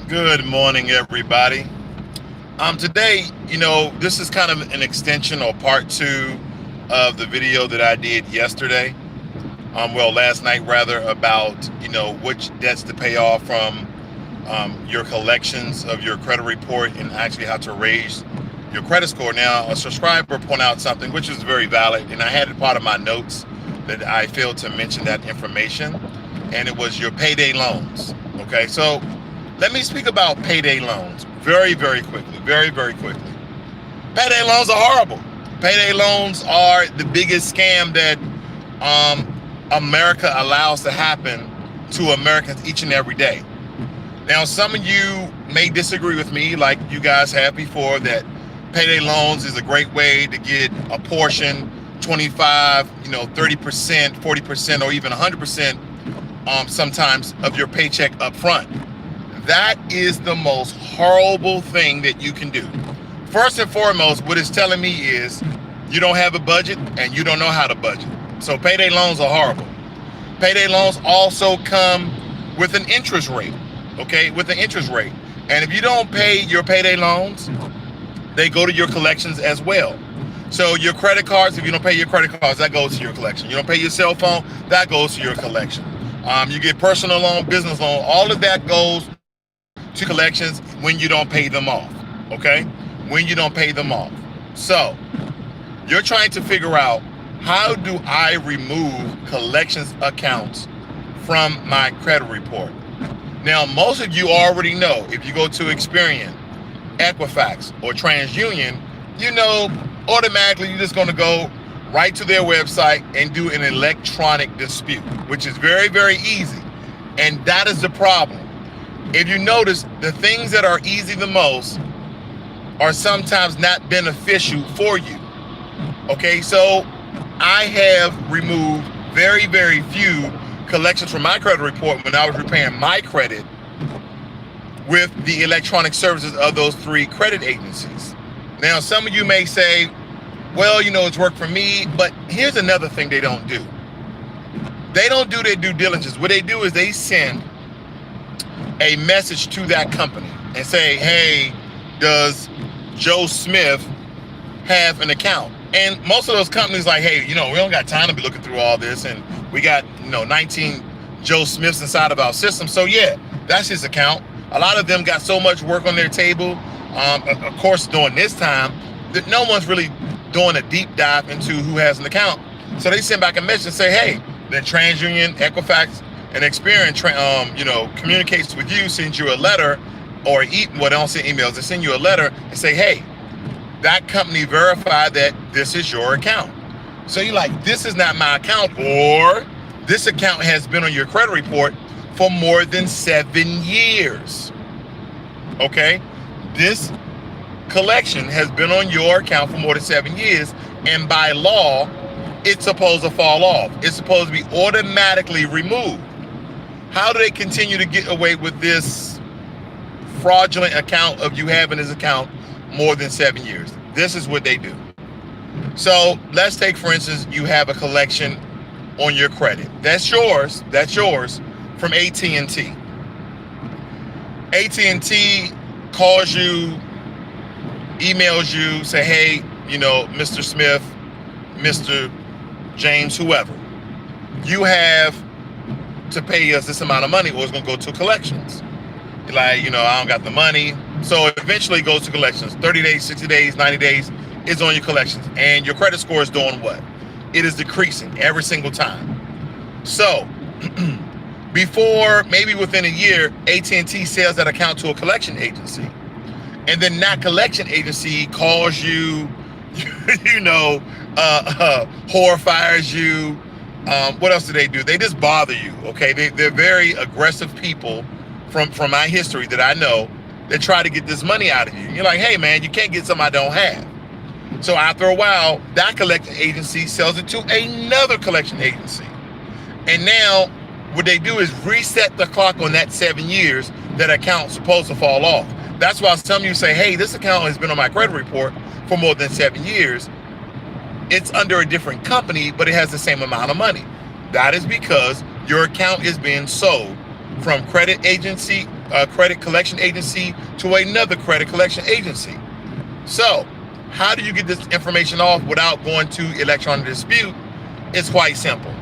Good morning, everybody. Today, this is kind of an extension or part two of the video that I did yesterday. Last night rather, about which debts to pay off from your collections of your credit report and actually how to raise your credit score. Now, a subscriber pointed out something which is very valid, and I had it part of my notes that I failed to mention that information, and it was your payday loans. Okay, so let me speak about payday loans very, very quickly. Very, very quickly. Payday loans are horrible. Payday loans are the biggest scam that America allows to happen to Americans each and every day. Now, some of you may disagree with me, like you guys have before, that payday loans is a great way to get a portion, 25, 30%, 40%, or even 100% sometimes of your paycheck up front. That is the most horrible thing that you can do. First and foremost, what it's telling me is you don't have a budget and you don't know how to budget. So payday loans are horrible. Payday loans also come with an interest rate, okay? With an interest rate. And if you don't pay your payday loans, they go to your collections as well. So your credit cards, if you don't pay your credit cards, that goes to your collection. You don't pay your cell phone, that goes to your collection. You get personal loan, business loan, all of that goes to collections when you don't pay them off, okay? When you don't pay them off. So you're trying to figure out, how do I remove collections accounts from my credit report? Now, most of you already know, if you go to Experian, Equifax, or TransUnion, automatically you're just going to go right to their website and do an electronic dispute, which is very, very easy. And that is the problem. If you notice, the things that are easy the most are sometimes not beneficial for you. Okay, so I have removed very, very few collections from my credit report when I was repaying my credit with the electronic services of those three credit agencies. Now, some of you may say, well, it's worked for me, but here's another thing they don't do. They don't do their due diligence. What they do is they send a message to that company and say, hey, does Joe Smith have an account? And most of those companies like, hey, we don't got time to be looking through all this, and we got 19 Joe Smiths inside of our system, so yeah, that's his account. A lot of them got so much work on their table, of course, during this time, that no one's really doing a deep dive into who has an account. So they send back a message and say, hey, then TransUnion, Equifax, and Experian, communicates with you, sends you a letter, or they don't send emails, they send you a letter and say, hey, that company verified that this is your account. So you're like, this is not my account, or this account has been on your credit report for more than 7 years. Okay? This collection has been on your account for more than 7 years, and by law, it's supposed to fall off. It's supposed to be automatically removed. How do they continue to get away with this fraudulent account of you having this account more than 7 years? This is what they do. So let's take, for instance, you have a collection on your credit. That's yours from AT&T. AT&T calls you, emails you, say, hey, Mr. Smith, Mr. James, whoever, you have to pay us this amount of money or it's going to go to collections. You're like, I don't got the money. So eventually it goes to collections. 30 days, 60 days, 90 days is on your collections. And your credit score is doing what? It is decreasing every single time. So before, maybe within a year, AT&T sells that account to a collection agency. And then that collection agency calls you, horrifies you. What else do? They just bother you, okay? They're very aggressive people from my history that I know that try to get this money out of you. You're like, hey, man, you can't get something I don't have. So after a while, that collection agency sells it to another collection agency. And now what they do is reset the clock on that 7 years that account's supposed to fall off. That's why some of you say, hey, this account has been on my credit report for more than 7 years. It's under a different company, but it has the same amount of money. That is because your account is being sold from credit agency credit collection agency to another credit collection agency. So how do you get this information off without going to electronic dispute? It's quite simple.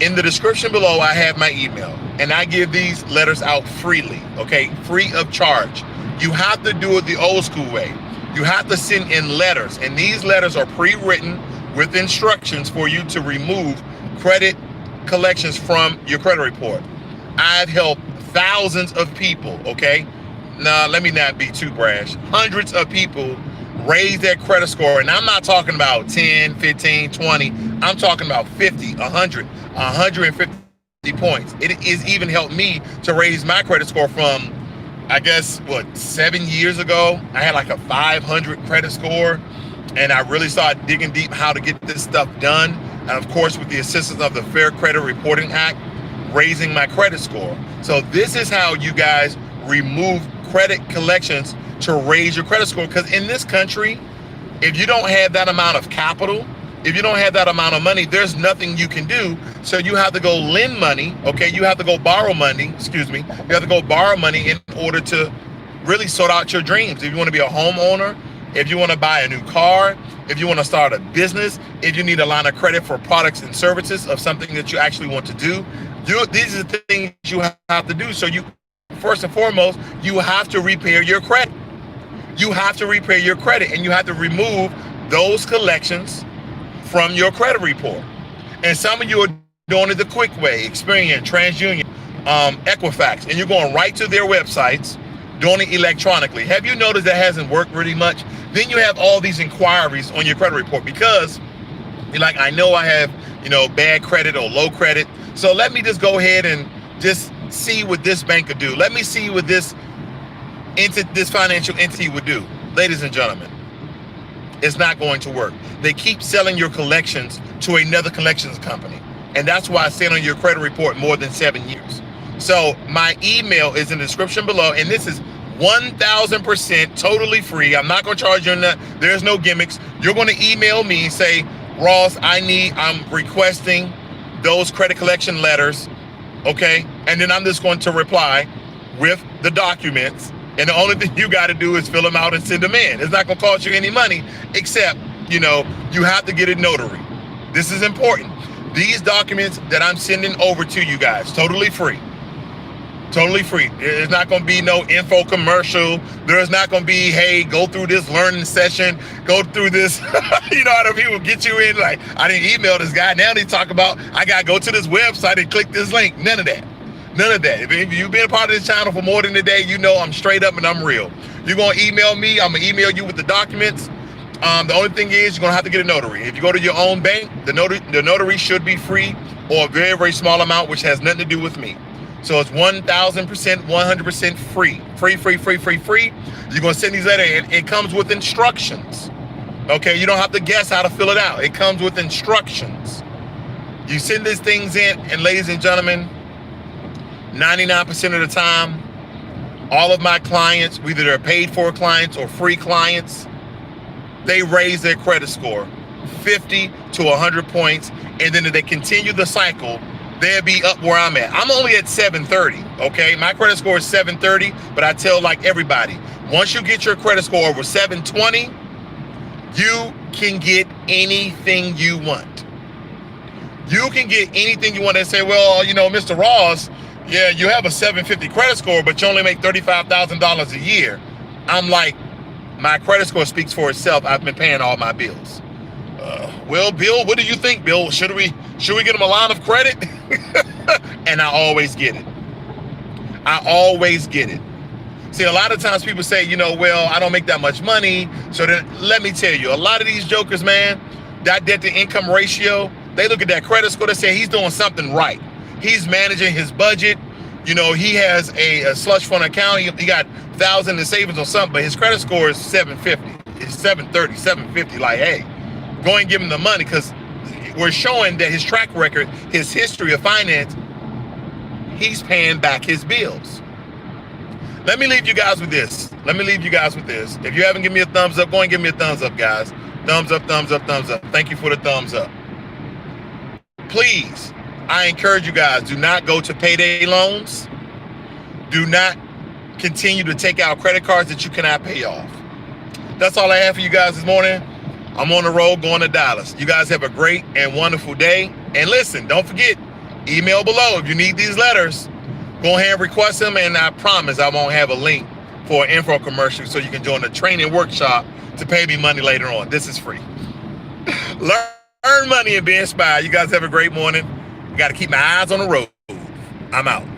In the description below, I have my email, and I give these letters out freely, okay? Free of charge. You have to do it the old school way. You have to send in letters, and these letters are pre-written with instructions for you to remove credit collections from your credit report. I've helped thousands of people, okay? Now, let me not be too brash. Hundreds of people raise their credit score, and I'm not talking about 10, 15, 20. I'm talking about 50, 100, 150 points. It has even helped me to raise my credit score from, I guess, 7 years ago. I had like a 500 credit score, and I really started digging deep how to get this stuff done. And of course, with the assistance of the Fair Credit Reporting Act, raising my credit score. So this is how you guys remove credit collections to raise your credit score. Because in this country, if you don't have that amount of capital, if you don't have that amount of money, there's nothing you can do. So you have to go lend money, okay? You have to go borrow money, excuse me. You have to go borrow money in order to really sort out your dreams. If you want to be a homeowner, if you want to buy a new car, if you want to start a business, if you need a line of credit for products and services of something that you actually want to do, these are the things you have to do. So you, first and foremost, you have to repair your credit. You have to repair your credit, and you have to remove those collections from your credit report. And some of you are doing it the quick way: Experian, TransUnion, Equifax, and you're going right to their websites, doing it electronically. Have you noticed that hasn't worked really much? Then you have all these inquiries on your credit report because you're like, I know I have, bad credit or low credit. So let me just go ahead and just see what this bank could do. Let me see what this financial entity would do. Ladies and gentlemen, it's not going to work. They keep selling your collections to another collections company. And that's why I stayed on your credit report more than 7 years. So my email is in the description below, and this is 1000% totally free. I'm not going to charge you on that. There's no gimmicks. You're going to email me and say, Ross, I'm requesting those credit collection letters, okay? And then I'm just going to reply with the documents. And the only thing you got to do is fill them out and send them in. It's not going to cost you any money, except, you have to get a notary. This is important. These documents that I'm sending over to you guys, totally free. Totally free. There's not going to be no info commercial. There's not going to be, hey, go through this learning session, go through this. You know how the people get you in, like, I didn't email this guy. Now they talk about, I got to go to this website and click this link. None of that. None of that. If you've been a part of this channel for more than a day, you know I'm straight up and I'm real. You're going to email me. I'm going to email you with the documents. The only thing is you're going to have to get a notary. If you go to your own bank, the notary should be free or a very, very small amount, which has nothing to do with me. So it's 1000%, 100% free. Free. You're going to send these letters, and it comes with instructions. Okay, you don't have to guess how to fill it out. It comes with instructions. You send these things in, and ladies and gentlemen, 99% of the time, all of my clients, whether they're paid for clients or free clients, they raise their credit score 50 to 100 points. And then if they continue the cycle, they'll be up where I'm at. I'm only at 730, okay? My credit score is 730, but I tell like everybody, once you get your credit score over 720, you can get anything you want. You can get anything you want. They say, well, Mr. Ross, yeah, you have a 750 credit score, but you only make $35,000 a year. I'm like, my credit score speaks for itself. I've been paying all my bills. Well, Bill, what do you think, Bill? Should we get them a line of credit? And I always get it. I always get it. See, a lot of times people say, well, I don't make that much money. So then let me tell you, a lot of these jokers, man, that debt to income ratio, they look at that credit score, they say he's doing something right. He's managing his budget. He has a slush fund account. He got 1,000 in savings or something, but his credit score is 750. It's 730, 750. Like, hey, go and give him the money, because we're showing that his track record, his history of finance, he's paying back his bills. Let me leave you guys with this. If you haven't given me a thumbs up, go and give me a thumbs up, guys. Thumbs up, thumbs up, thumbs up. Thank you for the thumbs up. Please, I encourage you guys, do not go to payday loans. Do not continue to take out credit cards that you cannot pay off. That's all I have for you guys this morning. I'm on the road going to Dallas. You guys have a great and wonderful day. And listen, don't forget, email below if you need these letters. Go ahead and request them, and I promise I won't have a link for an info commercial so you can join the training workshop to pay me money later on. This is free. Learn money and be inspired. You guys have a great morning. Got to keep my eyes on the road. I'm out.